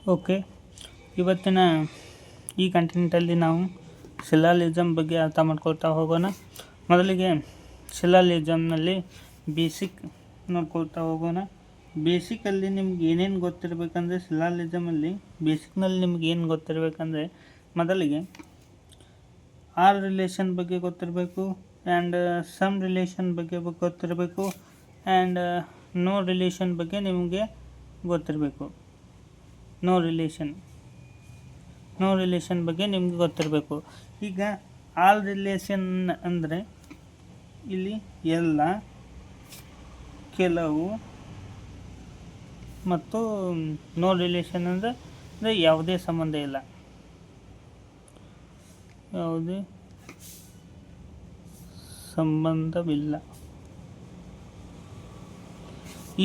Okay, ಇವತ್ತಿನ ಈ ಕಂಟೆಂಟಲ್ಲಿ ನಾವು ಶಿಲಾಲಿಸಮ್ ಬಗ್ಗೆ ಅರ್ಥ ಮಾಡ್ಕೊಳ್ತಾ ಹೋಗೋಣ. ಮೊದಲಿಗೆ ಶಿಲಾಲಿಸಮ್ನಲ್ಲಿ ಬೇಸಿಕ್ ನೋಡ್ಕೊಳ್ತಾ ಹೋಗೋಣ. ಬೇಸಿಕಲ್ಲಿ ನಿಮ್ಗೆ ಏನೇನು ಗೊತ್ತಿರಬೇಕಂದ್ರೆ, ಶಿಲಾಲಿಸಮಲ್ಲಿ ಬೇಸಿಕ್ನಲ್ಲಿ ನಿಮ್ಗೆ ಏನು ಗೊತ್ತಿರಬೇಕಂದ್ರೆ, ಮೊದಲಿಗೆ ಆರ್ ರಿಲೇಷನ್ ಬಗ್ಗೆ ಗೊತ್ತಿರಬೇಕು, ಆ್ಯಂಡ್ ಸಮ್ ರಿಲೇಷನ್ ಬಗ್ಗೆ ಗೊತ್ತಿರಬೇಕು, ಆ್ಯಂಡ್ ನೋ ರಿಲೇಷನ್ ಬಗ್ಗೆ ನಿಮಗೆ ಗೊತ್ತಿರಬೇಕು. ನೋ ರಿಲೇಷನ್ ಬಗ್ಗೆ ನಿಮ್ಗೆ ಗೊತ್ತಿರಬೇಕು. ಈಗ ಆಲ್ ರಿಲೇಷನ್ ಅಂದರೆ ಇಲ್ಲಿ ಎಲ್ಲ, ಕೆಲವು, ಮತ್ತು ನೋ ರಿಲೇಷನ್ ಅಂದರೆ ಯಾವುದೇ ಸಂಬಂಧ ಇಲ್ಲ, ಯಾವುದೇ ಸಂಬಂಧವಿಲ್ಲ.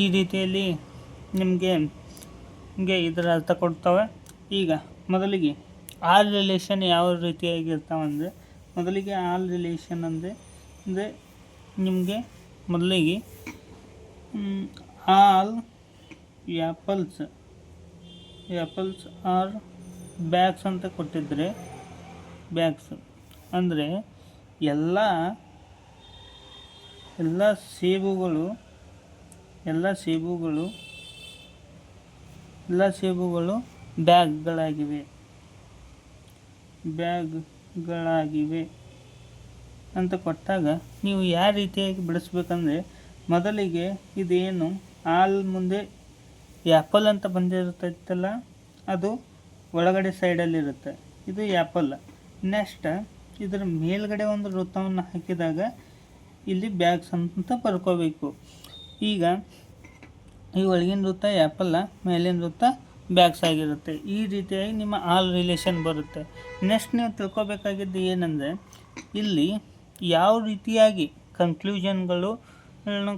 ಈ ರೀತಿಯಲ್ಲಿ ನಿಮಗೆ ಇದರ ಅರ್ಥ ಕೊಡ್ತವೆ. ಈಗ ಮೊದಲಿಗೆ ಆಲ್ ರಿಲೇಷನ್ ಯಾವ ರೀತಿಯಾಗಿರ್ತಾವಂದರೆ, ಮೊದಲಿಗೆ ಆಲ್ ರಿಲೇಷನ್ ಅಂದರೆ ನಿಮಗೆ ಮೊದಲಿಗೆ ಆಲ್ ಆ್ಯಪಲ್ಸ್ ಆರ್ ಬ್ಯಾಗ್ಸ್ ಅಂತ ಕೊಟ್ಟಿದ್ದರೆ, ಬ್ಯಾಗ್ಸ್ ಅಂದರೆ ಎಲ್ಲ ಸೇಬುಗಳು ಬ್ಯಾಗ್ಗಳಾಗಿವೆ ಅಂತ ಕೊಟ್ಟಾಗ ನೀವು ಯಾವ ರೀತಿಯಾಗಿ ಬಿಡಿಸ್ಬೇಕಂದ್ರೆ, ಮೊದಲಿಗೆ ಇದೇನು ಆಲ್ ಮುಂದೆ ಆ್ಯಪಲ್ ಅಂತ ಬಂದಿರ್ತೈತಲ್ಲ, ಅದು ಒಳಗಡೆ ಸೈಡಲ್ಲಿರುತ್ತೆ. ಇದು ಆ್ಯಪಲ್. ನೆಕ್ಸ್ಟ್ ಇದರ ಮೇಲ್ಗಡೆ ಒಂದು ವೃತ್ತವನ್ನು ಹಾಕಿದಾಗ ಇಲ್ಲಿ ಬ್ಯಾಗ್ಸ್ ಅಂತ ಬರ್ಕೋಬೇಕು. ಈಗ ಈ ಒಳಗಿನ ವೃತ್ತ ಆ್ಯಪಲ್ಲ, ಮೇಲಿನ ವೃತ್ತ ಬ್ಯಾಗ್ಸ್ ಆಗಿರುತ್ತೆ. ಈ ರೀತಿಯಾಗಿ ನಿಮ್ಮ ಆಲ್ ರಿಲೇಷನ್ ಬರುತ್ತೆ. ನೆಕ್ಸ್ಟ್ ನೀವು ತಿಳ್ಕೊಬೇಕಾಗಿದ್ದು ಏನಂದರೆ, ಇಲ್ಲಿ ಯಾವ ರೀತಿಯಾಗಿ ಕನ್ಕ್ಲೂಷನ್ಗಳು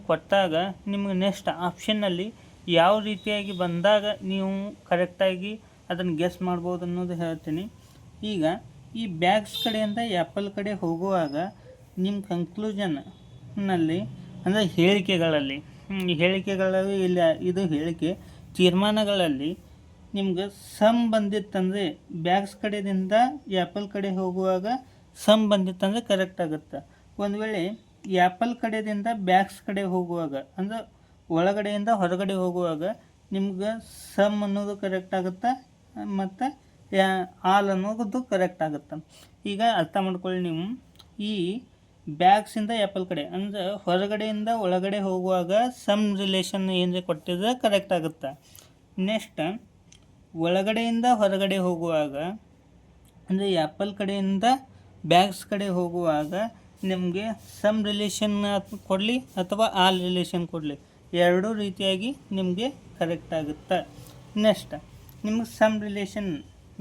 ಕೊಟ್ಟಾಗ ನಿಮಗೆ ನೆಕ್ಸ್ಟ್ ಆಪ್ಷನ್ನಲ್ಲಿ ಯಾವ ರೀತಿಯಾಗಿ ಬಂದಾಗ ನೀವು ಕರೆಕ್ಟಾಗಿ ಅದನ್ನು ಗೆಸ್ ಮಾಡ್ಬೋದು ಅನ್ನೋದು ಹೇಳ್ತೀನಿ. ಈಗ ಈ ಬ್ಯಾಗ್ಸ್ ಕಡೆಯಿಂದ ಆ್ಯಪಲ್ ಕಡೆ ಹೋಗುವಾಗ ನಿಮ್ಮ ಕನ್ಕ್ಲೂಷನ್ನಲ್ಲಿ ಅಂದರೆ ಹೇಳಿಕೆಗಳಲ್ಲಿ ಇಲ್ಲ, ಇದು ಹೇಳಿಕೆ ತೀರ್ಮಾನಗಳಲ್ಲಿ ನಿಮ್ಗೆ ಸಮ್ ಬಂದಿತ್ತಂದರೆ ಬ್ಯಾಗ್ಸ್ ಕಡೆಯಿಂದ ಆ್ಯಪಲ್ ಕಡೆ ಹೋಗುವಾಗ ಸಮ್ ಬಂದಿತ್ತಂದರೆ ಕರೆಕ್ಟ್ ಆಗುತ್ತೆ. ಒಂದು ವೇಳೆ ಆ್ಯಪಲ್ ಕಡೆಯಿಂದ ಬ್ಯಾಗ್ಸ್ ಕಡೆ ಹೋಗುವಾಗ ಅಂದರೆ ಒಳಗಡೆಯಿಂದ ಹೊರಗಡೆ ಹೋಗುವಾಗ ನಿಮ್ಗೆ ಸಮ್ ಅನ್ನೋದು ಕರೆಕ್ಟ್ ಆಗುತ್ತೆ ಮತ್ತು ಆಲ್ ಅನ್ನೋದು ಕರೆಕ್ಟ್ ಆಗುತ್ತೆ. ಈಗ ಅರ್ಥ ಮಾಡ್ಕೊಳ್ಳಿ ನೀವು, ಈ ಬ್ಯಾಗ್ಸಿಂದ ಆ್ಯಪಲ್ ಕಡೆ ಅಂದರೆ ಹೊರಗಡೆಯಿಂದ ಒಳಗಡೆ ಹೋಗುವಾಗ ಸಮ್ ರಿಲೇಷನ್ ಏನೇ ಕೊಟ್ಟಿದ್ರೆ ಕರೆಕ್ಟ್ ಆಗುತ್ತೆ. ನೆಕ್ಸ್ಟ್ ಒಳಗಡೆಯಿಂದ ಹೊರಗಡೆ ಹೋಗುವಾಗ ಅಂದರೆ ಆ್ಯಪಲ್ ಕಡೆಯಿಂದ ಬ್ಯಾಗ್ಸ್ ಕಡೆ ಹೋಗುವಾಗ ನಿಮಗೆ ಸಮ್ ರಿಲೇಷನ್ ಕೊಡಲಿ ಅಥವಾ ಆಲ್ ರಿಲೇಷನ್ ಕೊಡಲಿ, ಎರಡೂ ರೀತಿಯಾಗಿ ನಿಮಗೆ ಕರೆಕ್ಟ್ ಆಗುತ್ತೆ. ನೆಕ್ಸ್ಟ್ ನಿಮಗೆ ಸಮ್ ರಿಲೇಷನ್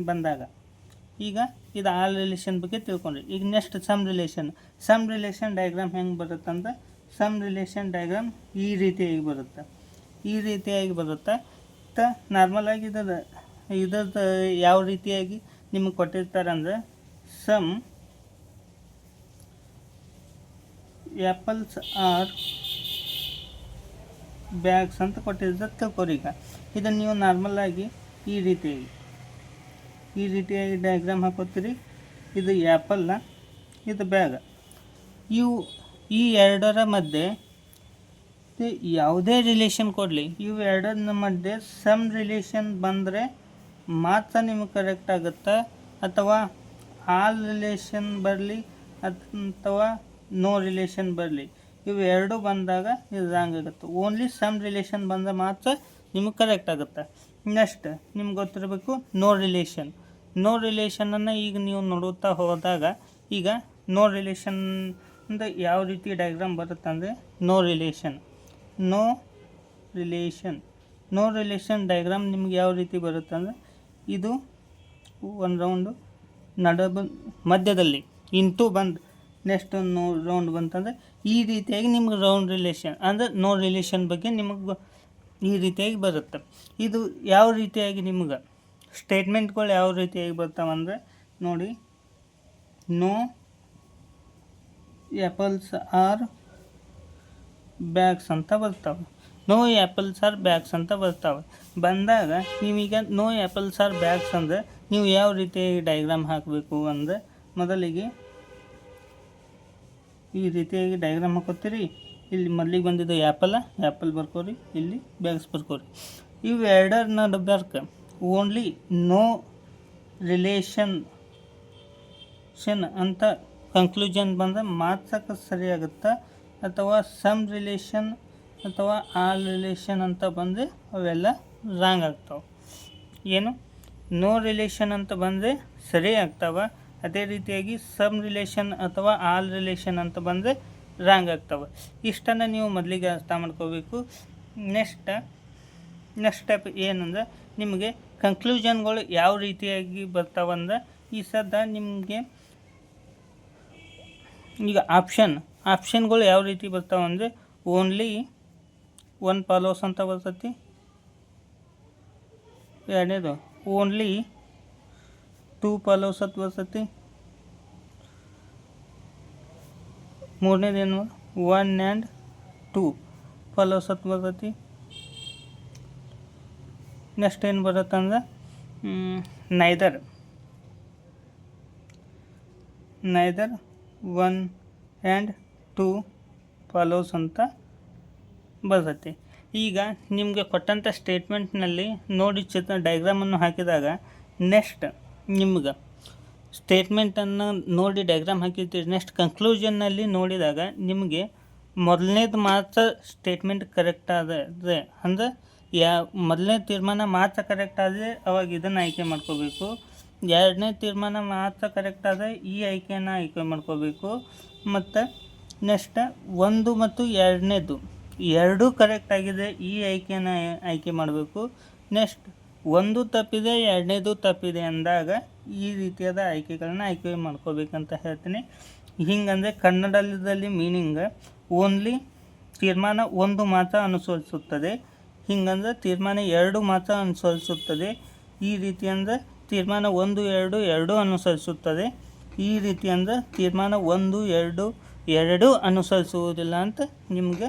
ಬಂದಾಗ, ಈಗ ಇದು ಆಲ್ ರಿಲೇಷನ್ ಬಗ್ಗೆ ತಿಳ್ಕೊಂಡ್ರಿ. ಈಗ ನೆಕ್ಸ್ಟ್ ಸಮ್ ರಿಲೇಷನ್ ಡಯಾಗ್ರಾಮ್ ಹೆಂಗೆ ಬರುತ್ತಂದ್ರೆ, ಸಮ್ ರಿಲೇಷನ್ ಡಯಾಗ್ರಾಮ್ ಈ ರೀತಿಯಾಗಿ ಬರುತ್ತೆ. ನಾರ್ಮಲಾಗಿ ಇದ್ರದ್ದು ಯಾವ ರೀತಿಯಾಗಿ ನಿಮಗೆ ಕೊಟ್ಟಿರ್ತಾರೆ ಅಂದರೆ, ಸಮ್ ಆ್ಯಪಲ್ಸ್ ಆರ್ ಬ್ಯಾಗ್ಸ್ ಅಂತ ಕೊಟ್ಟಿರ್ತಾರೆ ತಿಳ್ಕೊರಿ. ಈಗ ಇದನ್ನು ನೀವು ನಾರ್ಮಲಾಗಿ ಈ ರೀತಿಯಾಗಿ ಡಯಾಗ್ರಾಮ್ ಹಾಕೋತೀರಿ. ಇದು ಆ್ಯಪಲ್ಲ, ಇದು ಬ್ಯಾಗ್. ಈ ಎರಡರ ಮಧ್ಯೆ ಯಾವುದೇ ರಿಲೇಷನ್ ಕೊಡಲಿ, ಇವು ಎರಡರ ಮಧ್ಯೆ ಸಮ್ ರಿಲೇಷನ್ ಬಂದರೆ ಮಾತ್ರ ನಿಮಗೆ ಕರೆಕ್ಟ್ ಆಗುತ್ತೆ, ಅಥವಾ ಆಲ್ ರಿಲೇಷನ್ ಬರಲಿ ಅಥವಾ ನೋ ರಿಲೇಷನ್ ಬರಲಿ, ಇವು ಎರಡು ಬಂದಾಗ ಇದು ರಾಂಗ್ ಆಗುತ್ತೆ. ಓನ್ಲಿ ಸಮ್ ರಿಲೇಷನ್ ಬಂದರೆ ಮಾತ್ರ ನಿಮಗೆ ಕರೆಕ್ಟ್ ಆಗುತ್ತೆ. ನೆಕ್ಸ್ಟ್ ನಿಮ್ಗೆ ಗೊತ್ತಿರಬೇಕು ನೋ ರಿಲೇಷನನ್ನು ಈಗ ನೀವು ನೋಡುತ್ತಾ ಹೋದಾಗ, ಈಗ ನೋ ರಿಲೇಷನ್ ಅಂದರೆ ಯಾವ ರೀತಿ ಡಯಾಗ್ರಾಮ್ ಬರುತ್ತೆ ಅಂದರೆ, ನೋ ರಿಲೇಷನ್ ಡಯಾಗ್ರಾಮ್ ನಿಮ್ಗೆ ಯಾವ ರೀತಿ ಬರುತ್ತೆ ಅಂದರೆ, ಇದು ಒಂದು ರೌಂಡು ಮಧ್ಯದಲ್ಲಿ ಇಂಟು ಬಂದು ನೆಕ್ಸ್ಟ್ ಒಂದು ರೌಂಡ್ ಬಂತಂದರೆ ಈ ರೀತಿಯಾಗಿ ನಿಮ್ಗೆ ರೌಂಡ್ ರಿಲೇಷನ್ ಅಂದರೆ ನೋ ರಿಲೇಷನ್ ಬಗ್ಗೆ ನಿಮಗೆ ಈ ರೀತಿಯಾಗಿ ಬರುತ್ತೆ. ಇದು ಯಾವ ರೀತಿಯಾಗಿ ನಿಮ್ಗೆ ಸ್ಟೇಟ್ಮೆಂಟ್ಗಳು ಯಾವ ರೀತಿಯಾಗಿ ಬರ್ತಾವಂದರೆ ನೋಡಿ, ನೋ ಆ್ಯಪಲ್ಸ್ ಆರ್ ಬ್ಯಾಗ್ಸ್ ಅಂತ ಬರ್ತಾವೆ. ನೋ ಆ್ಯಪಲ್ಸ್ ಆರ್ ಬ್ಯಾಗ್ಸ್ ಅಂತ ಬರ್ತಾವೆ. ಬಂದಾಗ ನೀವೀಗ ನೋ ಆ್ಯಪಲ್ಸ್ ಆರ್ ಬ್ಯಾಗ್ಸ್ ಅಂದರೆ ನೀವು ಯಾವ ರೀತಿ ಡಯಾಗ್ರಾಮ್ ಹಾಕಬೇಕು ಅಂದರೆ ಮೊದಲಿಗೆ ಈ ರೀತಿಯಾಗಿ ಡಯಾಗ್ರಾಮ್ ಹಾಕೋತೀರಿ. ಇಲ್ಲಿ ಮೊದಲಿಗೆ ಬಂದಿದ್ದು ಆ್ಯಪಲ್ ಬರ್ಕೋರಿ, ಇಲ್ಲಿ ಬ್ಯಾಗ್ಸ್ ಬರ್ಕೋರಿ. ಇವು ಎರಡರ ನಡುಬರ್ಕ ಓನ್ಲಿ ನೋ ರಿಲೇಷನ್ ಅಂತ ಕನ್ಕ್ಲೂಷನ್ ಬಂದರೆ ಮಾರ್ಕ್ಸಕ್ಕೆ ಸರಿಯಾಗುತ್ತಾ, ಅಥವಾ ಸಮ್ ರಿಲೇಷನ್ ಅಥವಾ ಆಲ್ ರಿಲೇಷನ್ ಅಂತ ಬಂದರೆ ಅವೆಲ್ಲ ರಾಂಗ್ ಆಗ್ತಾವೆ. ಏನು ನೋ ರಿಲೇಷನ್ ಅಂತ ಬಂದರೆ ಸರಿ ಆಗ್ತಾವೆ, ಅದೇ ರೀತಿಯಾಗಿ ಸಮ್ ರಿಲೇಷನ್ ಅಥವಾ ಆಲ್ ರಿಲೇಷನ್ ಅಂತ ಬಂದರೆ ರಾಂಗ್ ಆಗ್ತಾವೆ. ಇಷ್ಟನ್ನು ನೀವು ಮೊದಲಿಗೆ ಅರ್ಥ ಮಾಡ್ಕೋಬೇಕು. ನೆಕ್ಸ್ಟ್ ಸ್ಟೆಪ್ ಏನಂದ್ರೆ ನಿಮಗೆ ಕನ್ಕ್ಲೂಷನ್ಗಳು ಯಾವ ರೀತಿಯಾಗಿ ಬರ್ತಾವಂದ್ರೆ ಈ ಸದ್ದ ನಿಮಗೆ ಈಗ ಆಪ್ಷನ್ಗಳು ಯಾವ ರೀತಿ ಬರ್ತಾವಂದರೆ ಓನ್ಲಿ ಒನ್ ಫಾಲೋಸ್ ಅಂತ ಬರ್ತೈತಿ, ಎರಡನೇದು ಓನ್ಲಿ ಟೂ ಫಾಲೋಸ್ ಅಂತ ಬರ್ತೈತಿ, ಮೂರನೇದೇನು 1 and 2 ಫಾಲೋಸ್ ಅಂತ ಬರ್ತೈತಿ. ನೆಕ್ಸ್ಟ್ ಏನು ಬರುತ್ತಂದ್ರೆ ನೈದರ್ 1 and 2 ಫಾಲೋಸ್ ಅಂತ ಬರ್ತೈತಿ. ಈಗ ನಿಮಗೆ ಕೊಟ್ಟಂಥ ಸ್ಟೇಟ್ಮೆಂಟ್ನಲ್ಲಿ ನೋಡಿ ಡಯಾಗ್ರಾಮನ್ನು ಹಾಕಿದಾಗ ನೆಕ್ಸ್ಟ್ ನಿಮ್ಗೆ ಸ್ಟೇಟ್ಮೆಂಟನ್ನು ನೋಡಿ ಡಯಾಗ್ರಾಮ್ ಹಾಕಿರ್ತೀರಿ. ನೆಕ್ಸ್ಟ್ ಕನ್ಕ್ಲೂಷನ್ನಲ್ಲಿ ನೋಡಿದಾಗ ನಿಮಗೆ ಮೊದಲನೇದು ಮಾತ್ರ ಸ್ಟೇಟ್ಮೆಂಟ್ ಕರೆಕ್ಟ್ ಆದರೆ ಅಂದರೆ ಮೊದಲನೇ ತೀರ್ಮಾನ ಮಾತ್ರ ಕರೆಕ್ಟ್ ಆದರೆ ಅವಾಗ ಇದನ್ನು ಆಯ್ಕೆ ಮಾಡ್ಕೋಬೇಕು. ಎರಡನೇ ತೀರ್ಮಾನ ಮಾತ್ರ ಕರೆಕ್ಟ್ ಆದರೆ ಈ ಆಯ್ಕೆಯನ್ನು ಆಯ್ಕೆ ಮಾಡ್ಕೋಬೇಕು. ಮತ್ತು ನೆಕ್ಸ್ಟ್ 1 ಮತ್ತು 2ನೇದು ಎರಡೂ ಕರೆಕ್ಟ್ ಆಗಿದೆ, ಈ ಆಯ್ಕೆಯನ್ನು ಆಯ್ಕೆ ಮಾಡಬೇಕು. ನೆಕ್ಸ್ಟ್ 1 ತಪ್ಪಿದೆ, 2ನೇದು ತಪ್ಪಿದೆ ಅಂದಾಗ ಈ ರೀತಿಯಾದ ಆಯ್ಕೆಗಳನ್ನ ಆಯ್ಕೆ ಮಾಡ್ಕೋಬೇಕಂತ ಹೇಳ್ತೀನಿ. ಹಿಂಗಂದರೆ ಕನ್ನಡದಲ್ಲಿ ಮೀನಿಂಗ್ ಓನ್ಲಿ ತೀರ್ಮಾನ 1 ಮಾತ್ರ ಅನುಸರಿಸುತ್ತದೆ, ಹಿಂಗಂದ್ರೆ ತೀರ್ಮಾನ 2 ಮಾತ್ರ ಅನುಸರಿಸುತ್ತದೆ, ಈ ರೀತಿ ಅಂದರೆ ತೀರ್ಮಾನ 1, 2 ಎರಡೂ ಅನುಸರಿಸುತ್ತದೆ, ಈ ರೀತಿ ಅಂದರೆ ತೀರ್ಮಾನ 1, 2 ಎರಡೂ ಅನುಸರಿಸುವುದಿಲ್ಲ ಅಂತ ನಿಮಗೆ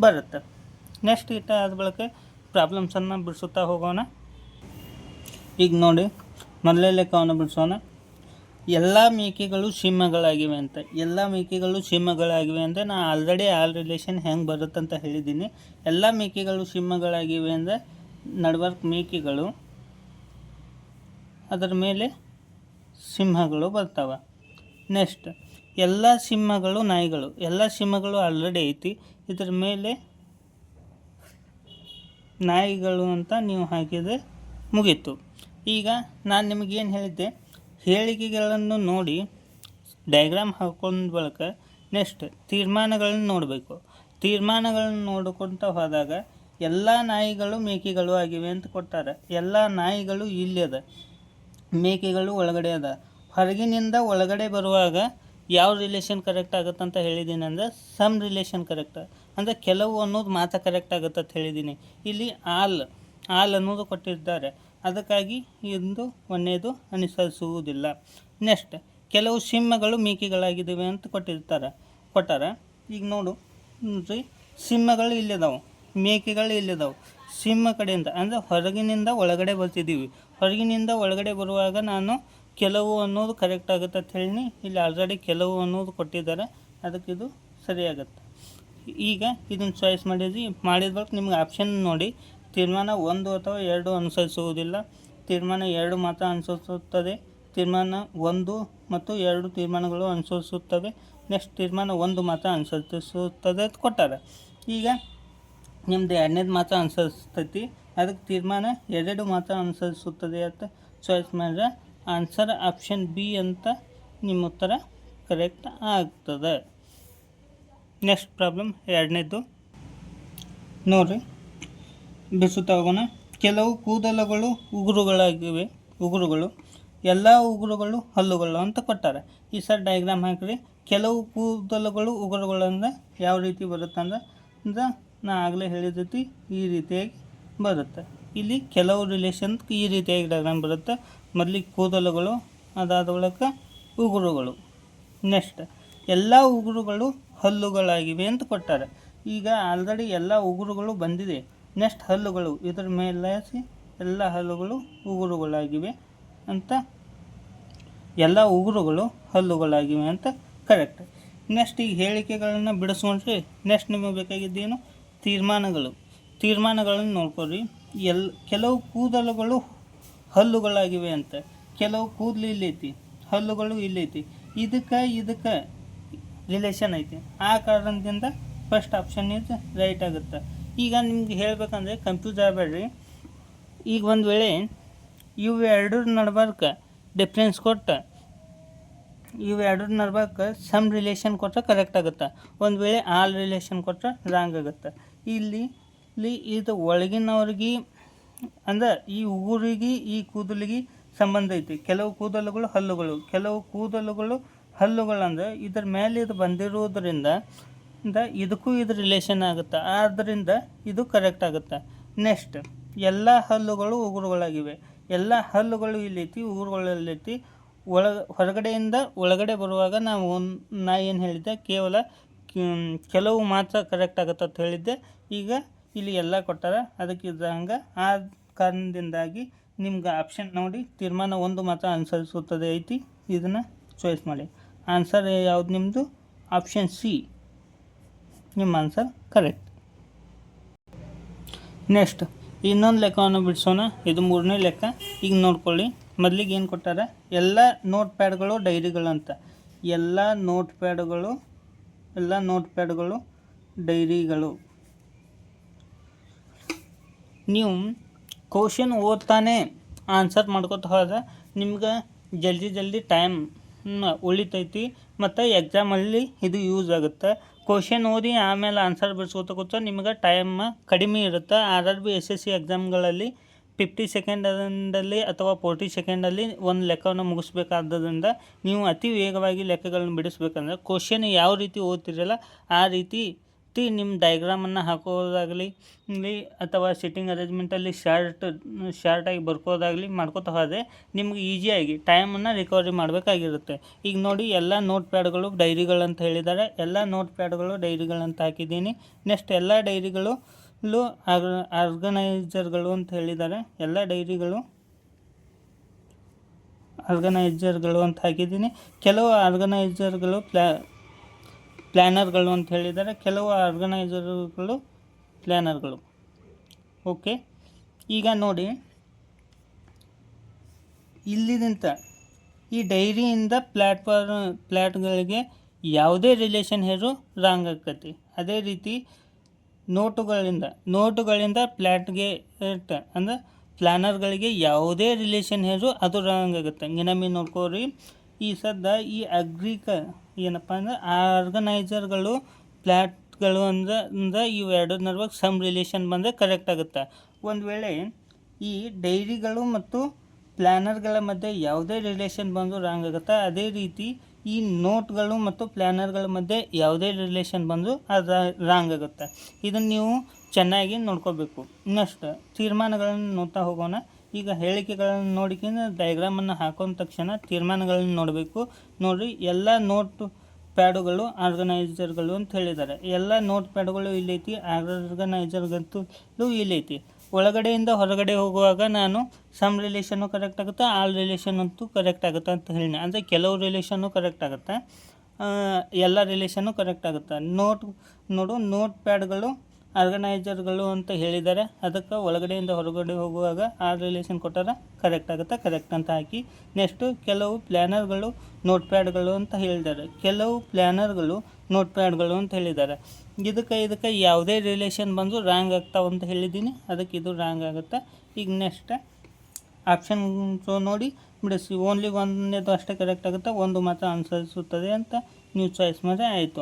ಬರುತ್ತೆ. ನೆಕ್ಸ್ಟ್ ಆದ ಬಳಿಕ ಪ್ರಾಬ್ಲಮ್ಸನ್ನು ಬಿಡಿಸುತ್ತಾ ಹೋಗೋಣ. ಈಗ ನೋಡಿ ಮೊದಲೇ ಲೆಕ್ಕವನ್ನು ಬಿಡಿಸೋಣ. ಎಲ್ಲ ಮೇಕೆಗಳು ಸಿಂಹಗಳಾಗಿವೆ ಅಂತ. ಎಲ್ಲ ಮೇಕೆಗಳು ಸಿಂಹಗಳಾಗಿವೆ ಅಂದರೆ ನಾನು ಆಲ್ರೆಡಿ ಆಲ್ ರಿಲೇಷನ್ ಹೆಂಗೆ ಬರುತ್ತಂತ ಹೇಳಿದ್ದೀನಿ. ಎಲ್ಲ ಮೇಕೆಗಳು ಸಿಂಹಗಳಾಗಿವೆ ಅಂದರೆ ನಡ್ವರ್ಕ್ ಮೇಕೆಗಳು, ಅದರ ಮೇಲೆ ಸಿಂಹಗಳು ಬರ್ತಾವೆ. ನೆಕ್ಸ್ಟ್ ಎಲ್ಲ ಸಿಂಹಗಳು ನಾಯಿಗಳು. ಎಲ್ಲ ಸಿಂಹಗಳು ಆಲ್ರೆಡಿ ಐತಿ, ಇದರ ಮೇಲೆ ನಾಯಿಗಳು ಅಂತ ನೀವು ಹಾಕಿದರೆ ಮುಗೀತು. ಈಗ ನಾನು ನಿಮಗೇನು ಹೇಳಿದ್ದೆ, ಹೇಳಿಕೆಗಳನ್ನು ನೋಡಿ ಡಯಾಗ್ರಾಮ್ ಹಾಕೊಂಡ ಬಳಿಕ ನೆಕ್ಸ್ಟ್ ತೀರ್ಮಾನಗಳನ್ನು ನೋಡಬೇಕು. ತೀರ್ಮಾನಗಳನ್ನು ನೋಡ್ಕೊತ ಹೋದಾಗ ಎಲ್ಲ ನಾಯಿಗಳು ಮೇಕೆಗಳು ಆಗಿವೆ ಅಂತ ಕೊಟ್ಟಾರೆ. ಎಲ್ಲ ನಾಯಿಗಳು ಇಲ್ಲಿ ಅದ, ಮೇಕೆಗಳು ಒಳಗಡೆ ಅದ. ಹೊರಗಿನಿಂದ ಒಳಗಡೆ ಬರುವಾಗ ಯಾವ ರಿಲೇಷನ್ ಕರೆಕ್ಟ್ ಆಗುತ್ತೆ ಅಂತ ಹೇಳಿದ್ದೀನಿ ಅಂದರೆ ಸಮ್ ರಿಲೇಷನ್ ಕರೆಕ್ಟ್ ಅಂದರೆ ಕೆಲವು ಅನ್ನೋದು ಮಾತ್ರ ಕರೆಕ್ಟ್ ಆಗುತ್ತೆ ಅಂತ ಹೇಳಿದ್ದೀನಿ. ಇಲ್ಲಿ ಆಲ್ ಅನ್ನೋದು ಕೊಟ್ಟಿದ್ದಾರೆ, ಅದಕ್ಕಾಗಿ ಇದು ಒಂದೇದು ಅನುಸರಿಸುವುದಿಲ್ಲ. ನೆಕ್ಸ್ಟ್ ಕೆಲವು ಸಿಂಹಗಳು ಮೇಕೆಗಳಾಗಿದ್ದಾವೆ ಅಂತ ಕೊಟ್ಟಾರ. ಈಗ ನೋಡ್ರಿ ಸಿಂಹಗಳು ಇಲ್ಲಿದಾವೆ, ಮೇಕೆಗಳು ಇಲ್ಲಿದಾವೆ. ಸಿಂಹ ಕಡೆಯಿಂದ ಅಂದರೆ ಹೊರಗಿನಿಂದ ಒಳಗಡೆ ಬರ್ತಿದ್ದೀವಿ. ಹೊರಗಿನಿಂದ ಒಳಗಡೆ ಬರುವಾಗ ನಾನು ಕೆಲವು ಅನ್ನೋದು ಕರೆಕ್ಟ್ ಆಗುತ್ತೆ ಅಂತ ಹೇಳಿ ಇಲ್ಲಿ ಆಲ್ರೆಡಿ ಕೆಲವು ಅನ್ನೋದು ಕೊಟ್ಟಿದ್ದಾರೆ, ಅದಕ್ಕೆ ಇದು ಸರಿಯಾಗುತ್ತೆ. ಈಗ ಇದನ್ನು ಚಾಯ್ಸ್ ಮಾಡಿದ ಬಳಿಕ ನಿಮ್ಗೆ ಆಪ್ಷನ್ ನೋಡಿ ತೀರ್ಮಾನ 1 ಅಥವಾ 2 ಅನುಸರಿಸುವುದಿಲ್ಲ, ತೀರ್ಮಾನ 2 ಮಾತ್ರ ಅನುಸರಿಸುತ್ತದೆ, ತೀರ್ಮಾನ 1 ಮತ್ತು 2 ತೀರ್ಮಾನಗಳು ಅನುಸರಿಸುತ್ತವೆ, ನೆಕ್ಸ್ಟ್ ತೀರ್ಮಾನ 1 ಮಾತ್ರ ಅನುಸರಿಸುತ್ತದೆ ಅಂತ ಕೊಟ್ಟಾರೆ. ಈಗ ನಿಮ್ಮದು 2ನೇದು ಮಾತ್ರ ಅನುಸರಿಸ್ತೈತಿ, ಅದಕ್ಕೆ ತೀರ್ಮಾನ 2 ಮಾತ್ರ ಅನುಸರಿಸುತ್ತದೆ ಅಂತ ಚಾಯ್ಸ್ ಮಾಡಿದ್ರೆ ಆನ್ಸರ್ ಆಪ್ಷನ್ ಬಿ ಅಂತ ನಿಮ್ಮ ಉತ್ತರ ಕರೆಕ್ಟ್ ಆಗ್ತದೆ. ನೆಕ್ಸ್ಟ್ ಪ್ರಾಬ್ಲಮ್ 2ನೇದು ನೋಡಿರಿ, ಬಿಡಿಸುತ್ತಾ ಹೋಗೋಣ. ಕೆಲವು ಕೂದಲುಗಳು ಉಗುರುಗಳು, ಎಲ್ಲ ಉಗುರುಗಳು ಹಲ್ಲುಗಳು ಅಂತ ಕೊಟ್ಟಾರೆ. ಈ ಸರ್ ಡಯಾಗ್ರಾಮ್ ಹಾಕಿರಿ. ಕೆಲವು ಕೂದಲುಗಳು ಉಗುರುಗಳಿಂದ ಯಾವ ರೀತಿ ಬರುತ್ತೆ ಅಂದ್ರೆ ನಾ ಆಗಲೇ ಹೇಳಿದೈತಿ ಈ ರೀತಿಯಾಗಿ ಬರುತ್ತೆ. ಇಲ್ಲಿ ಕೆಲವು ರಿಲೇಷನ್ ಈ ರೀತಿಯಾಗಿ ಡಯಾಗ್ರಾಮ್ ಬರುತ್ತೆ. ಮೊದಲಿಗೆ ಕೂದಲುಗಳು, ಅದಾದ ಬಳಿಕ ಉಗುರುಗಳು. ನೆಕ್ಸ್ಟ್ ಎಲ್ಲ ಉಗುರುಗಳು ಹಲ್ಲುಗಳಾಗಿವೆ ಅಂತ ಕೊಟ್ಟಾರೆ. ಈಗ ಆಲ್ರೆಡಿ ಎಲ್ಲ ಉಗುರುಗಳು ಬಂದಿದೆ. ನೆಕ್ಸ್ಟ್ ಹಲ್ಲುಗಳು, ಇದರ ಮೇಲೆ ಎಲ್ಲ ಹಲ್ಲುಗಳು ಉಗುರುಗಳಾಗಿವೆ ಅಂತ, ಎಲ್ಲ ಉಗುರುಗಳು ಹಲ್ಲುಗಳಾಗಿವೆ ಅಂತ ಕರೆಕ್ಟ್. ನೆಕ್ಸ್ಟ್ ಈಗ ಹೇಳಿಕೆಗಳನ್ನು ಬಿಡಿಸ್ಕೊಂಡ್ರೆ ನೆಕ್ಸ್ಟ್ ನಿಮಗೆ ಬೇಕಾಗಿದ್ದೇನು, ತೀರ್ಮಾನಗಳನ್ನು ನೋಡ್ಕೊಳ್ರಿ. ಕೆಲವು ಕೂದಲುಗಳು ಹಲ್ಲುಗಳಾಗಿವೆ ಅಂತ, ಕೆಲವು ಕೂದಲು ಇಲ್ಲೈತಿ, ಹಲ್ಲುಗಳು ಇಲ್ಲೈತಿ, ಇದಕ್ಕೆ ರಿಲೇಷನ್ ಐತಿ. ಆ ಕಾರಣದಿಂದ ಫಸ್ಟ್ ಆಪ್ಷನ್ ಇಸ್ ರೈಟ್ ಆಗುತ್ತೆ. ಈಗ ನಿಮ್ಗೆ ಹೇಳಬೇಕಂದ್ರೆ ಕನ್ಫ್ಯೂಸ್ ಆಗಬೇಡ್ರಿ. ಈಗ ಒಂದು ವೇಳೆ ಇವು ಎರಡರ ನಡ್ಬರ್ಕ ಡಿಫ್ರೆನ್ಸ್ ಕೊಟ್ಟು ಇವೆರಡರ ನಡ್ಬರ್ಕ ಸಮ್ ರಿಲೇಷನ್ ಕೊಟ್ಟರೆ ಕರೆಕ್ಟ್ ಆಗುತ್ತೆ. ಒಂದು ವೇಳೆ ಆಲ್ ರಿಲೇಷನ್ ಕೊಟ್ಟರೆ ರಾಂಗ್ ಆಗುತ್ತೆ. ಇಲ್ಲಿ ಇದು ಒಳಗಿನವ್ರಿಗೆ ಅಂದ್ರೆ ಈ ಉಗುರಿಗೆ ಈ ಕೂದಲಿಗೆ ಸಂಬಂಧ ಐತಿ. ಕೆಲವು ಕೂದಲುಗಳು ಹಲ್ಲುಗಳು, ಕೆಲವು ಕೂದಲುಗಳು ಹಲ್ಲುಗಳಂದ್ರೆ ಇದರ ಮೇಲೆ ಇದು ಬಂದಿರುವುದರಿಂದ ಇದಕ್ಕೂ ಇದು ರಿಲೇಷನ್ ಆಗುತ್ತೆ. ಆದ್ದರಿಂದ ಇದು ಕರೆಕ್ಟ್ ಆಗುತ್ತೆ. ನೆಕ್ಸ್ಟ್ ಎಲ್ಲ ಹಲ್ಲುಗಳು ಉಗುರುಗಳಾಗಿವೆ, ಎಲ್ಲ ಹಲ್ಲುಗಳು ಇಲ್ಲೈತಿ, ಉಗುರುಗಳಲ್ಲೈತಿ. ಹೊರಗಡೆಯಿಂದ ಒಳಗಡೆ ಬರುವಾಗ ನಾ ಏನು ಹೇಳಿದ್ದೆ, ಕೆಲವು ಮಾತ್ರ ಕರೆಕ್ಟ್ ಆಗುತ್ತೆ ಅಂತ ಹೇಳಿದ್ದೆ. ಈಗ ಇಲ್ಲಿ ಎಲ್ಲ ಕೊಟ್ಟಾರ, ಅದಕ್ಕೆ ಹಂಗೆ. ಆ ಕಾರಣದಿಂದಾಗಿ ನಿಮ್ಗೆ ಆಪ್ಷನ್ ನೋಡಿ ತೀರ್ಮಾನ 1 ಮಾತ್ರ ಅನುಸರಿಸುತ್ತದೆ ಐತಿ. ಇದನ್ನು ಚಾಯ್ಸ್ ಮಾಡಿ. ಆನ್ಸರ್ ಯಾವುದು ನಿಮ್ಮದು? ಆಪ್ಷನ್ ಸಿ ನಿಮ್ಮ ಆನ್ಸರ್ ಕರೆಕ್ಟ್. ನೆಕ್ಸ್ಟ್ ಇನ್ನೊಂದು ಲೆಕ್ಕವನ್ನು ಬಿಡಿಸೋಣ. ಇದು 3ನೇ ಲೆಕ್ಕ. ಈಗ ನೋಡ್ಕೊಳ್ಳಿ, ಮೊದಲಿಗೆ ಏನು ಕೊಟ್ಟಾರ, ಎಲ್ಲ ನೋಟ್ ಪ್ಯಾಡ್ಗಳು ಡೈರಿಗಳಂತ. ಎಲ್ಲ ನೋಟ್ ಪ್ಯಾಡ್ಗಳು ಡೈರಿಗಳು. ನೀವು ಕ್ವಶನ್ ಓದ್ತಾನೆ ಆನ್ಸರ್ ಮಾಡ್ಕೊತ ಹೋದ್ರೆ ನಿಮ್ಗೆ ಜಲ್ದಿ ಟೈಮ್ ಉಳಿತೈತಿ ಮತ್ತು ಎಕ್ಸಾಮಲ್ಲಿ ಇದು ಯೂಸ್ ಆಗುತ್ತೆ. ಕ್ವಶನ್ ಓದಿ ಆಮೇಲೆ ಆನ್ಸರ್ ಬಿಡಿಸ್ಕೊತ ಕೂತ ನಿಮ್ಗೆ ಟೈಮ್ ಕಡಿಮೆ ಇರುತ್ತೆ. RRB SSC ಎಕ್ಸಾಮ್ಗಳಲ್ಲಿ 50 ಸೆಕೆಂಡಲ್ಲಿ ಅಥವಾ 40 ಸೆಕೆಂಡಲ್ಲಿ ಒಂದು ಲೆಕ್ಕವನ್ನು ಮುಗಿಸ್ಬೇಕಾದ್ದರಿಂದ ನೀವು ಅತಿ ವೇಗವಾಗಿ ಲೆಕ್ಕಗಳನ್ನು ಬಿಡಿಸ್ಬೇಕಂದ್ರೆ ಕ್ವಶನ್ ಯಾವ ರೀತಿ ಓದ್ತಿರಲ್ಲ ಆ ರೀತಿ ನಿಮ್ಮ ಡಯಾಗ್ರಾಮನ್ನು ಹಾಕೋದಾಗಲಿ ಅಥವಾ ಸಿಟ್ಟಿಂಗ್ ಅರೇಂಜ್ಮೆಂಟಲ್ಲಿ ಶಾರ್ಟಾಗಿ ಬರ್ಕೋದಾಗಲಿ ಮಾಡ್ಕೋತಾ ಹೋದರೆ ನಿಮ್ಗೆ ಈಸಿಯಾಗಿ ಟೈಮನ್ನು ರಿಕವರಿ ಮಾಡಬೇಕಾಗಿರುತ್ತೆ. ಈಗ ನೋಡಿ, ಎಲ್ಲ ನೋಟ್ ಪ್ಯಾಡ್ಗಳು ಡೈರಿಗಳಂತ ಹೇಳಿದ್ದಾರೆ. ಎಲ್ಲ ನೋಟ್ ಪ್ಯಾಡ್ಗಳು ಡೈರಿಗಳಂತ ಹಾಕಿದ್ದೀನಿ. ನೆಕ್ಸ್ಟ್ ಎಲ್ಲ ಡೈರಿಗಳು ಆರ್ಗನೈಸರ್ಗಳು ಅಂತ ಹೇಳಿದ್ದಾರೆ. ಎಲ್ಲ ಡೈರಿಗಳು ಆರ್ಗನೈಸರ್ಗಳು ಅಂತ ಹಾಕಿದ್ದೀನಿ. ಕೆಲವು ಆರ್ಗನೈಸರ್ಗಳು ಪ್ಲ್ಯಾನರ್ಗಳು ಅಂತ ಹೇಳಿದ್ದಾರೆ, ಕೆಲವು ಆರ್ಗನೈಸರ್ಗಳು ಪ್ಲ್ಯಾನರ್ಗಳು. ಓಕೆ, ಈಗ ನೋಡಿ, ಇಲ್ಲಿಂದ ಈ ಡೈರಿಯಿಂದ ಪ್ಲ್ಯಾಟ್ಗಳಿಗೆ ಯಾವುದೇ ರಿಲೇಷನ್ ಹೇರು ರಾಂಗ್ ಆಕತಿ. ಅದೇ ರೀತಿ ನೋಟುಗಳಿಂದ ಪ್ಲ್ಯಾಟ್ಗೆ ಅಂದ್ರೆ ಪ್ಲ್ಯಾನರ್ಗಳಿಗೆ ಯಾವುದೇ ರಿಲೇಷನ್ ಹೇರು ಅದು ರಾಂಗ್ ಆಗುತ್ತೆ. ಇನ್ನೊಮ್ಮೆ ನೋಡ್ಕೋರಿ. ಈ ಈ ಏನಪ್ಪ ಅಂದ್ರೆ ಆರ್ಗನೈಸರ್ಗಳು ಪ್ಲ್ಯಾಟ್ಗಳು ಅಂದ್ರೆ ಇವೆರಡರ ನಡುವೆ ಸಮ್ ರಿಲೇಷನ್ ಬಂದರೆ ಕರೆಕ್ಟ್ ಆಗುತ್ತೆ. ಒಂದು ವೇಳೆ ಈ ಡೈರಿಗಳು ಮತ್ತು ಪ್ಲ್ಯಾನರ್ಗಳ ಮಧ್ಯೆ ಯಾವುದೇ ರಿಲೇಷನ್ ಬಂದು ರಾಂಗ್ ಆಗುತ್ತೆ. ಅದೇ ರೀತಿ ಈ ನೋಟ್ಗಳು ಮತ್ತು ಪ್ಲ್ಯಾನರ್ಗಳ ಮಧ್ಯೆ ಯಾವುದೇ ರಿಲೇಷನ್ ಬಂದು ಅದು ರಾಂಗ್ ಆಗುತ್ತೆ. ಇದನ್ನು ನೀವು ಚೆನ್ನಾಗಿ ನೋಡ್ಕೋಬೇಕು. ನೆಕ್ಸ್ಟ್ ತೀರ್ಮಾನಗಳನ್ನು ನೋಡ್ತಾ ಹೋಗೋಣ. ಈಗ ಹೇಳಿಕೆಗಳನ್ನು ನೋಡಿಕೊಂಡು ಡಯಾಗ್ರಾಮನ್ನು ಹಾಕೊಂಡ ತಕ್ಷಣ ತೀರ್ಮಾನಗಳನ್ನು ನೋಡಬೇಕು. ನೋಡಿರಿ, ಎಲ್ಲ ನೋಟ್ ಪ್ಯಾಡುಗಳು ಆರ್ಗನೈಸರ್ಗಳು ಅಂತ ಹೇಳಿದ್ದಾರೆ. ಎಲ್ಲ ನೋಟ್ ಪ್ಯಾಡ್ಗಳು ಇಲ್ಲೈತಿ, ಆರ್ಗನೈಸರ್ಗಂತೂ ಇಲ್ಲೈತಿ. ಒಳಗಡೆಯಿಂದ ಹೊರಗಡೆ ಹೋಗುವಾಗ ನಾನು ಸಮ್ ರಿಲೇಷನ್ನು ಕರೆಕ್ಟ್ ಆಗುತ್ತೆ, ಆಲ್ ರಿಲೇಷನ್ ಅಂತೂ ಕರೆಕ್ಟ್ ಆಗುತ್ತೆ ಅಂತ ಹೇಳಿನಿ. ಅಂದರೆ ಕೆಲವು ರಿಲೇಷನ್ನು ಕರೆಕ್ಟ್ ಆಗುತ್ತೆ, ಎಲ್ಲ ರಿಲೇಷನ್ನು ಕರೆಕ್ಟ್ ಆಗುತ್ತೆ. ನೋಟ್ ಪ್ಯಾಡ್ಗಳು ಆರ್ಗನೈಸರ್ಗಳು ಅಂತ ಹೇಳಿದ್ದಾರೆ. ಅದಕ್ಕೆ ಒಳಗಡೆಯಿಂದ ಹೊರಗಡೆ ಹೋಗುವಾಗ ಆಲ್ ರಿಲೇಷನ್ ಕೊಟ್ಟಾರ ಕರೆಕ್ಟ್ ಆಗುತ್ತೆ, ಕರೆಕ್ಟ್ ಅಂತ ಹಾಕಿ. ನೆಕ್ಸ್ಟು ಕೆಲವು ಪ್ಲ್ಯಾನರ್ಗಳು ನೋಟ್ ಪ್ಯಾಡ್ಗಳು ಅಂತ ಹೇಳಿದ್ದಾರೆ, ಕೆಲವು ಪ್ಲ್ಯಾನರ್ಗಳು ನೋಟ್ ಪ್ಯಾಡ್ಗಳು ಅಂತ ಹೇಳಿದ್ದಾರೆ. ಇದಕ್ಕೆ ಯಾವುದೇ ರಿಲೇಷನ್ ಬಂದು ರಾಂಗ್ ಆಗ್ತಾವೆ ಅಂತ ಹೇಳಿದ್ದೀನಿ, ಅದಕ್ಕೆ ಇದು ರಾಂಗ್ ಆಗುತ್ತೆ. ಈಗ ನೆಕ್ಸ್ಟ್ ಆಪ್ಷನ್ ನೋಡಿ ಬಿಡಿಸಿ. ಓನ್ಲಿ ಒಂದನೇದು ಅಷ್ಟೇ ಕರೆಕ್ಟ್ ಆಗುತ್ತೆ, ಒಂದು ಮಾತ್ರ ಅನುಸರಿಸುತ್ತದೆ ಅಂತ ನೀವು ಚಾಯ್ಸ್ ಮಾಡಿದ್ರೆ ಆಯಿತು.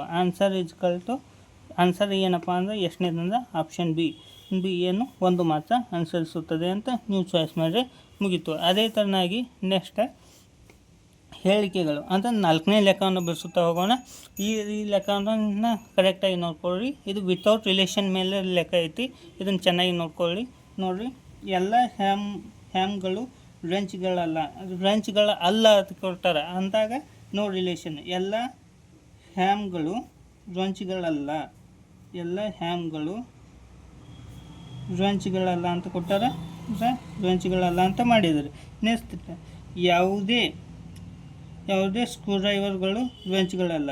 ಆನ್ಸರ್ ಏನಪ್ಪ ಅಂದರೆ ಎಷ್ಟನೇದಂದ್ರೆ ಆಪ್ಷನ್ ಬಿ ಏನು ಒಂದು ಮಾತ್ರ ಅನುಸರಿಸುತ್ತದೆ ಅಂತ ನೀವು ಚಾಯ್ಸ್ ಮಾಡಿದ್ರೆ ಮುಗೀತು. ಅದೇ ಥರನಾಗಿ ನೆಕ್ಸ್ಟ್ ಹೇಳಿಕೆಗಳು ಅಂತ 4ನೇ ಲೆಕ್ಕವನ್ನು ಬಿಡಿಸುತ್ತಾ ಹೋಗೋಣ. ಈ ಲೆಕ್ಕವನ್ನು ಕರೆಕ್ಟಾಗಿ ನೋಡ್ಕೊಳ್ಳಿ. ಇದು ವಿತೌಟ್ ರಿಲೇಷನ್ ಮೇಲೆ ಲೆಕ್ಕ ಐತಿ, ಇದನ್ನು ಚೆನ್ನಾಗಿ ನೋಡ್ಕೊಳ್ಳಿ. ನೋಡಿರಿ, ಎಲ್ಲ ಹ್ಯಾಮ್ಗಳು ರೆಂಚ್ಗಳ ಅಲ್ಲ ಅಂತ ಕೊಡ್ತಾರೆ ಅಂದಾಗ, ನೋ ರಿಲೇಷನ್. ಎಲ್ಲ ಹ್ಯಾಮ್ಗಳು ರೆಂಚ್ಗಳಲ್ಲ, ಅಂದಾಗ ನೋ ರಿಲೇಷನ್. ಎಲ್ಲ ಹ್ಯಾಮ್ಗಳು ರೆಂಚ್ಗಳಲ್ಲ, ಅಂದಾಗ ನೋ ರಿಲೇಷನ್. ಎಲ್ಲ ಹ್ಯಾಮ್ಗಳು ರೆಂಚ್ಗಳಲ್ಲ, ಅಂದಾಗ ನೋ ರಿಲೇಷನ್. ಎಲ್ಲ ಹ್ಯಾಮ್ಗಳು ರೆಂಚ್ಗಳಲ್ಲ, ಅಂದಾಗ ನೋ ರಿಲೇಷನ್. ಎಲ್ಲ ಹ್ಯಾಮ್ಗಳು ರೆಂಚ್ಗಳಲ್ಲ, ಅಂದಾಗ ನೋ ರಿಲೇಷನ್. ಎಲ್ಲ ಹ್ಯಾಮ್ಗಳು ಎಲ್ಲ ಹ್ಯಾಮ್ಗಳು ರಂಚ್ಗಳಲ್ಲ ಅಂತ ಕೊಟ್ಟಾರ, ರಂಚ್ಗಳಲ್ಲ ಅಂತ ಮಾಡಿದ್ದಾರೆ. ನೆಕ್ಸ್ಟ್ ಯಾವುದೇ ಸ್ಕ್ರೂ ಡ್ರೈವರ್ಗಳು ರಂಚ್ಗಳಲ್ಲ.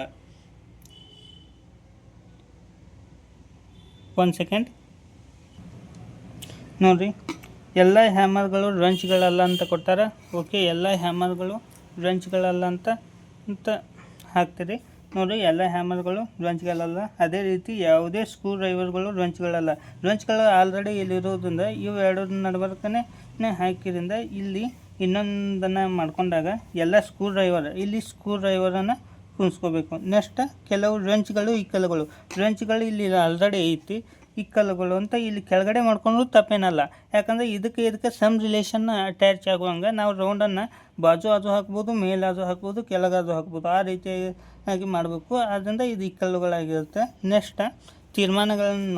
1 ಸೆಕೆಂಡ್ ನೋಡಿರಿ, ಎಲ್ಲ ಹ್ಯಾಮರ್ಗಳು ರಂಚ್ಗಳಲ್ಲ ಅಂತ ಕೊಟ್ಟಾರ. ಓಕೆ, ಎಲ್ಲ ಹ್ಯಾಮರ್ಗಳು ರಂಚ್ಗಳಲ್ಲ ಅಂತ ಹಾಕ್ತೀರಿ. ನೋಡಿರಿ, ಎಲ್ಲ ಹ್ಯಾಮರ್ಗಳು ರಂಚ್ಗಳಲ್ಲ. ಅದೇ ರೀತಿ ಯಾವುದೇ ಸ್ಕ್ರೂ ಡ್ರೈವರ್ಗಳು ರಂಚ್ಗಳಲ್ಲ. ರಂಚ್ಗಳು ಆಲ್ರೆಡಿ ಇಲ್ಲಿರೋದ್ರಿಂದ ಇವು ಎರಡು ನಡ್ಬರ್ಕನೇ ಹಾಕಿರಿಂದ ಇಲ್ಲಿ ಇನ್ನೊಂದನ್ನು ಮಾಡ್ಕೊಂಡಾಗ ಎಲ್ಲ ಸ್ಕ್ರೂ ಡ್ರೈವರ್, ಇಲ್ಲಿ ಸ್ಕ್ರೂ ಡ್ರೈವರನ್ನು ಕುಣಿಸ್ಕೋಬೇಕು. ನೆಕ್ಸ್ಟ್ ಕೆಲವು ರಂಚ್ಗಳು ಇಕ್ಕಲುಗಳು ಇಲ್ಲಿ ಆಲ್ರೆಡಿ ಐತಿ, ಇಕ್ಕಲುಗಳು ಅಂತ ಇಲ್ಲಿ ಕೆಳಗಡೆ ಮಾಡ್ಕೊಂಡ್ರು ತಪ್ಪೇನಲ್ಲ. ಯಾಕಂದರೆ ಇದಕ್ಕೆ ಸಮ್ ರಿಲೇಷನ್ನ ಅಟ್ಯಾಚ್ ಆಗುವಂಗೆ ನಾವು ರೌಂಡನ್ನು ಬಾಜು ಆಜು ಹಾಕ್ಬೋದು, ಮೇಲಾಜು ಹಾಕ್ಬೋದು, ಕೆಳಗಾಜು ಹಾಕ್ಬೋದು. ಆ ರೀತಿಯಾಗಿ ಮಾಡಬೇಕು. ಆದ್ದರಿಂದ ಇದು ಇಕ್ಕಲುಗಳಾಗಿರುತ್ತೆ. ನೆಕ್ಸ್ಟ್ ತೀರ್ಮಾನಗಳನ್ನು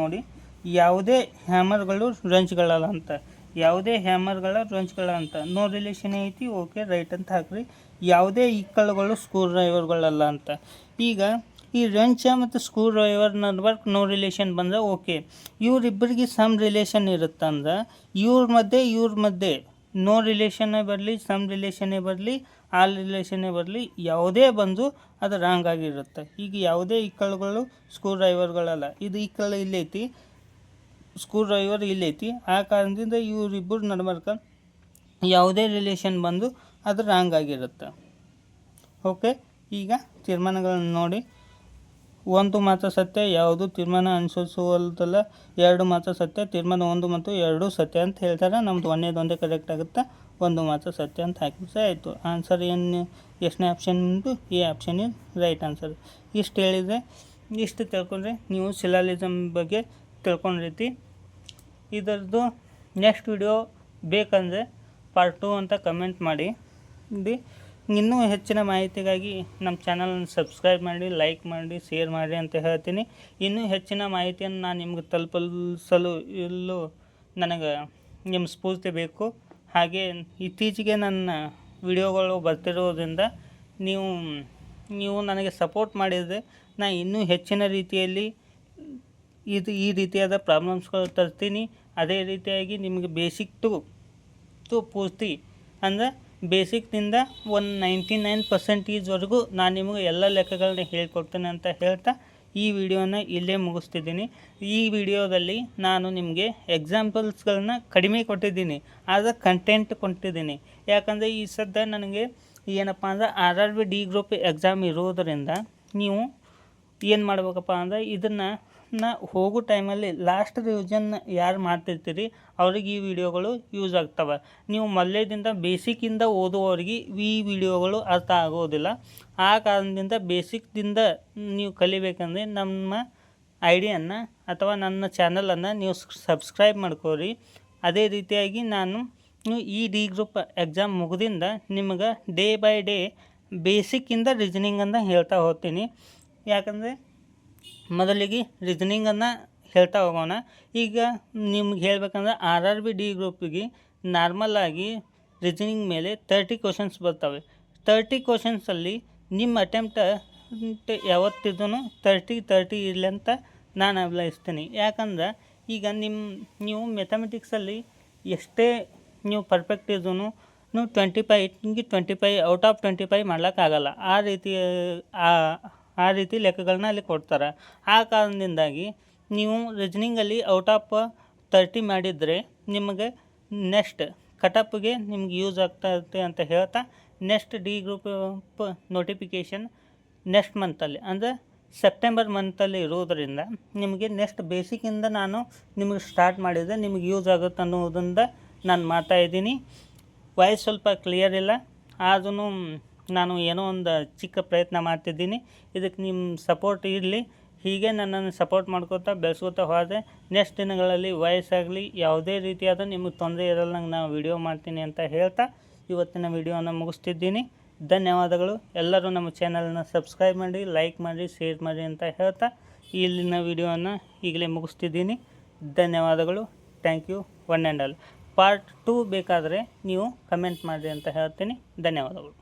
ನೋಡಿ ಯಾವುದೇ ಹ್ಯಾಮರ್ಗಳು ರಂಚ್ಗಳಲ್ಲ ಅಂತ, ಯಾವುದೇ ಹ್ಯಾಮರ್ಗಳ ರಂಚ್ಗಳ ಅಂತ ನೋ ರಿಲೇಷನ್ ಐತಿ. ಓಕೆ, ರೈಟ್ ಅಂತ ಹಾಕ್ರಿ. ಯಾವುದೇ ಇಕ್ಕಲುಗಳು ಸ್ಕ್ರೂ ಡ್ರೈವರ್ಗಳಲ್ಲ ಅಂತ. ಈಗ ಈ ರಂಚ ಮತ್ತು ಸ್ಕ್ರೂ ಡ್ರೈವರ್ ನಡ್ಬರ್ಕ್ ನೋ ರಿಲೇಷನ್ ಬಂದರೆ ಓಕೆ, ಇವರಿಬ್ಬರಿಗೆ ಸಮ್ ರಿಲೇಷನ್ ಇರುತ್ತಂದ್ರೆ ಇವ್ರ ಮಧ್ಯೆ ನೋ ರಿಲೇಷನ್ನೇ ಬರಲಿ, ಸಮ್ ರಿಲೇಷನ್ನೇ ಬರಲಿ, ಆಲ್ ರಿಲೇಷನ್ನೇ ಬರಲಿ, ಯಾವುದೇ ಬಂದು ಅದು ರಾಂಗ್ ಆಗಿರುತ್ತೆ. ಈಗ ಯಾವುದೇ ಇಕ್ಕಲುಗಳು ಸ್ಕ್ರೂ ಡ್ರೈವರ್ಗಳಲ್ಲ. ಇದು ಇಕ್ಕಲು ಇಲ್ಲೈತಿ, ಸ್ಕ್ರೂ ಡ್ರೈವರ್ ಇಲ್ಲೈತಿ. ಆ ಕಾರಣದಿಂದ ಇವರಿಬ್ಬರು ನಡ್ಬರ್ಕ ಯಾವುದೇ ರಿಲೇಷನ್ ಬಂದು ಅದು ರಾಂಗ್ ಆಗಿರುತ್ತೆ. ಓಕೆ, ಈಗ ತೀರ್ಮಾನಗಳನ್ನು ನೋಡಿ. 1 ಮಾತ್ರ ಸತ್ಯ, ಯಾವುದು ತೀರ್ಮಾನ ಅನುಸರಿಸುವಲ್ದಲ್ಲ. 2 ಮಾತ್ರ ಸತ್ಯ, ತೀರ್ಮಾನ 1 ಮತ್ತು 2 ಸತ್ಯ ಅಂತ ಹೇಳ್ತಾರೆ. ನಮ್ಮದು ಒಂದೇ ಕರೆಕ್ಟ್ ಆಗುತ್ತೆ, 1 ಮಾತ್ರ ಸತ್ಯ ಅಂತ ಹಾಕಿದ್ರೆ ಆಯಿತು. ಆನ್ಸರ್ ಏನು, ಎಷ್ಟನೇ ಆಪ್ಷನ್ ಉಂಟು? A option is right answer. ಇಷ್ಟು ಹೇಳಿದರೆ, ಇಷ್ಟು ತಿಳ್ಕೊಂಡ್ರೆ ನೀವು ಶಿಲಾಲಿಸಮ್ ಬಗ್ಗೆ ತಿಳ್ಕೊಂಡಿರ್ತಿ. ಇದರದ್ದು ನೆಕ್ಸ್ಟ್ ವಿಡಿಯೋ ಬೇಕಂದರೆ ಪಾರ್ಟ್ 2 ಅಂತ ಕಮೆಂಟ್ ಮಾಡಿ. ಇನ್ನೂ ಹೆಚ್ಚಿನ ಮಾಹಿತಿಗಾಗಿ ನಮ್ಮ ಚಾನಲನ್ನು ಸಬ್ಸ್ಕ್ರೈಬ್ ಮಾಡಿ, ಲೈಕ್ ಮಾಡಿ, ಶೇರ್ ಮಾಡಿ ಅಂತ ಹೇಳ್ತೀನಿ. ಇನ್ನೂ ಹೆಚ್ಚಿನ ಮಾಹಿತಿಯನ್ನು ನಾನು ನಿಮ್ಗೆ ತಲುಪಿಸಲು ನನಗೆ ನಿಮ್ಮ ಸ್ಫೂರ್ತಿ ಬೇಕು. ಹಾಗೆ ಇತ್ತೀಚೆಗೆ ನನ್ನ ವಿಡಿಯೋಗಳು ಬರ್ತಿರೋದ್ರಿಂದ ನೀವು ನನಗೆ ಸಪೋರ್ಟ್ ಮಾಡಿದರೆ ನಾನು ಇನ್ನೂ ಹೆಚ್ಚಿನ ರೀತಿಯಲ್ಲಿ ಈ ರೀತಿಯಾದ ಪ್ರಾಬ್ಲಮ್ಸ್ಗಳು ತರ್ತೀನಿ. ಅದೇ ರೀತಿಯಾಗಿ ನಿಮಗೆ ಬೇಸಿಕ್ ಟು ಪೂರ್ತಿ ಅಂದರೆ ಬೇಸಿಕ್ನಿಂದ 99% ನಾನು ನಿಮಗೆ ಎಲ್ಲ ಲೆಕ್ಕಗಳನ್ನ ಹೇಳ್ಕೊಡ್ತೇನೆ ಅಂತ ಹೇಳ್ತಾ ಈ ವಿಡಿಯೋನ ಇಲ್ಲೇ ಮುಗಿಸ್ತಿದ್ದೀನಿ. ಈ ವಿಡಿಯೋದಲ್ಲಿ ನಾನು ನಿಮಗೆ ಎಕ್ಸಾಂಪಲ್ಸ್ಗಳನ್ನ ಕಡಿಮೆ ಕೊಟ್ಟಿದ್ದೀನಿ, ಆದರೆ ಕಂಟೆಂಟ್ ಕೊಟ್ಟಿದ್ದೀನಿ. ಯಾಕಂದರೆ ಈ ಸದ್ಯ ನನಗೆ ಏನಪ್ಪ ಅಂದ್ರೆ RRB D ಗ್ರೂಪ್ ಎಕ್ಸಾಮ್ ಇರೋದರಿಂದ ನೀವು ಏನು ಮಾಡ್ಬೇಕಪ್ಪ ಅಂದರೆ ಇದನ್ನು ಹೋಗೋ ಟೈಮಲ್ಲಿ ಲಾಸ್ಟ್ ರಿವಿಷನ್ ಯಾರು ಮಾಡ್ತಿರ್ತೀರಿ ಅವ್ರಿಗೆ ಈ ವಿಡಿಯೋಗಳು ಯೂಸ್ ಆಗ್ತವೆ. ನೀವು ಮೊದಲೇದಿಂದ ಬೇಸಿಕ್ಕಿಂದ ಓದುವವರಿಗೆ ಈ ವಿಡಿಯೋಗಳು ಅರ್ಥ ಆಗೋದಿಲ್ಲ. ಆ ಕಾರಣದಿಂದ ಬೇಸಿಕ್ದಿಂದ ನೀವು ಕಲಿಬೇಕಂದ್ರೆ ನಮ್ಮ ಐಡಿಯನ್ನು ಅಥವಾ ನನ್ನ ಚಾನಲನ್ನು ನೀವು ಸಬ್ಸ್ಕ್ರೈಬ್ ಮಾಡ್ಕೋರಿ. ಅದೇ ರೀತಿಯಾಗಿ ನಾನು ಈ ಡಿ ಗ್ರೂಪ್ ಎಕ್ಸಾಮ್ ಮುಗಿದಿಂದ ನಿಮಗೆ ಡೇ ಬೈ ಡೇ ಬೇಸಿಕ್ಕಿಂದ ರೀಸನಿಂಗನ್ನು ಹೇಳ್ತಾ ಹೋಗ್ತೀನಿ. ಯಾಕಂದರೆ ಮೊದಲಿಗೆ ರೀಸನಿಂಗನ್ನು ಹೇಳ್ತಾ ಹೋಗೋಣ. ಈಗ ನಿಮ್ಗೆ ಹೇಳ್ಬೇಕಂದ್ರೆ RRB D ಗ್ರೂಪಿಗೆ ನಾರ್ಮಲಾಗಿ ರೀಸನಿಂಗ್ ಮೇಲೆ 30 ಕ್ವಶನ್ಸ್ ಬರ್ತವೆ. 30 ಕ್ವಶನ್ಸಲ್ಲಿ ನಿಮ್ಮ ಅಟೆಂಪ್ಟ್ ಯಾವತ್ತಿದ್ರೂ 30 ಇರಲಿ ಅಂತ ನಾನು ಬಯಸ್ತೀನಿ. ಯಾಕಂದ್ರೆ ಈಗ ನೀವು ಮ್ಯಾಥಮೆಟಿಕ್ಸಲ್ಲಿ ಎಷ್ಟೇ ನೀವು ಪರ್ಫೆಕ್ಟ್ ಇದ್ರೂ 25 ಔಟ್ ಆಫ್ 25 ಮಾಡ್ಲಿಕ್ಕಾಗಲ್ಲ. ಆ ರೀತಿ ಲೆಕ್ಕಗಳನ್ನ ಅಲ್ಲಿ ಕೊಡ್ತಾರೆ. ಆ ಕಾರಣದಿಂದಾಗಿ ನೀವು ರೀಸನಿಂಗಲ್ಲಿ ಔಟ್ ಆಫ್ 30 ಮಾಡಿದರೆ ನಿಮಗೆ ನೆಕ್ಸ್ಟ್ ಕಟಪ್ಗೆ ನಿಮ್ಗೆ ಯೂಸ್ ಆಗ್ತಾಯಿರುತ್ತೆ ಅಂತ ಹೇಳ್ತಾ, next D group notification next ಮಂತಲ್ಲಿ ಅಂದರೆ ಸೆಪ್ಟೆಂಬರ್ ಮಂತಲ್ಲಿ ಇರೋದರಿಂದ ನಿಮಗೆ ನೆಕ್ಸ್ಟ್ ಬೇಸಿಕ್ಕಿಂದ ನಾನು ನಿಮಗೆ ಸ್ಟಾರ್ಟ್ ಮಾಡಿದರೆ ನಿಮಗೆ ಯೂಸ್ ಆಗುತ್ತೆ ಅನ್ನೋದರಿಂದ ನಾನು ಮಾಡ್ತಾಯಿದ್ದೀನಿ. ವಾಯ್ಸ್ ಸ್ವಲ್ಪ ಕ್ಲಿಯರ್ ಇಲ್ಲ, ಆದ್ರೂ ನಾನು ಏನೋ ಒಂದು ಚಿಕ್ಕ ಪ್ರಯತ್ನ ಮಾಡ್ತಿದ್ದೀನಿ. ಇದಕ್ಕೆ ನಿಮ್ಮ ಸಪೋರ್ಟ್ ಇರಲಿ. ಹೀಗೆ ನನ್ನನ್ನು ಸಪೋರ್ಟ್ ಮಾಡ್ಕೋತಾ ಬೆಳೆಸ್ಕೋತಾ ಹೋದರೆ ನೆಕ್ಸ್ಟ್ ದಿನಗಳಲ್ಲಿ ವಾಯ್ಸ್ ಆಗಲಿ ಯಾವುದೇ ರೀತಿಯಾದ ನಿಮಗೆ ತೊಂದರೆ ಇರಲ್ಲಂಗೆ ನಾನು ವಿಡಿಯೋ ಮಾಡ್ತೀನಿ ಅಂತ ಹೇಳ್ತಾ ಇವತ್ತಿನ ವಿಡಿಯೋನ ಮುಗಿಸ್ತಿದ್ದೀನಿ. ಧನ್ಯವಾದಗಳು. ಎಲ್ಲರೂ ನಮ್ಮ ಚಾನಲನ್ನು ಸಬ್ಸ್ಕ್ರೈಬ್ ಮಾಡಿ, ಲೈಕ್ ಮಾಡಿ, ಶೇರ್ ಮಾಡಿ ಅಂತ ಹೇಳ್ತಾ ಇಲ್ಲಿನ ವಿಡಿಯೋನ ಈಗಲೇ ಮುಗಿಸ್ತಿದ್ದೀನಿ. ಧನ್ಯವಾದಗಳು. Thank you one and all. Part 2 ಬೇಕಾದರೆ ನೀವು ಕಮೆಂಟ್ ಮಾಡಿರಿ ಅಂತ ಹೇಳ್ತೀನಿ. ಧನ್ಯವಾದಗಳು.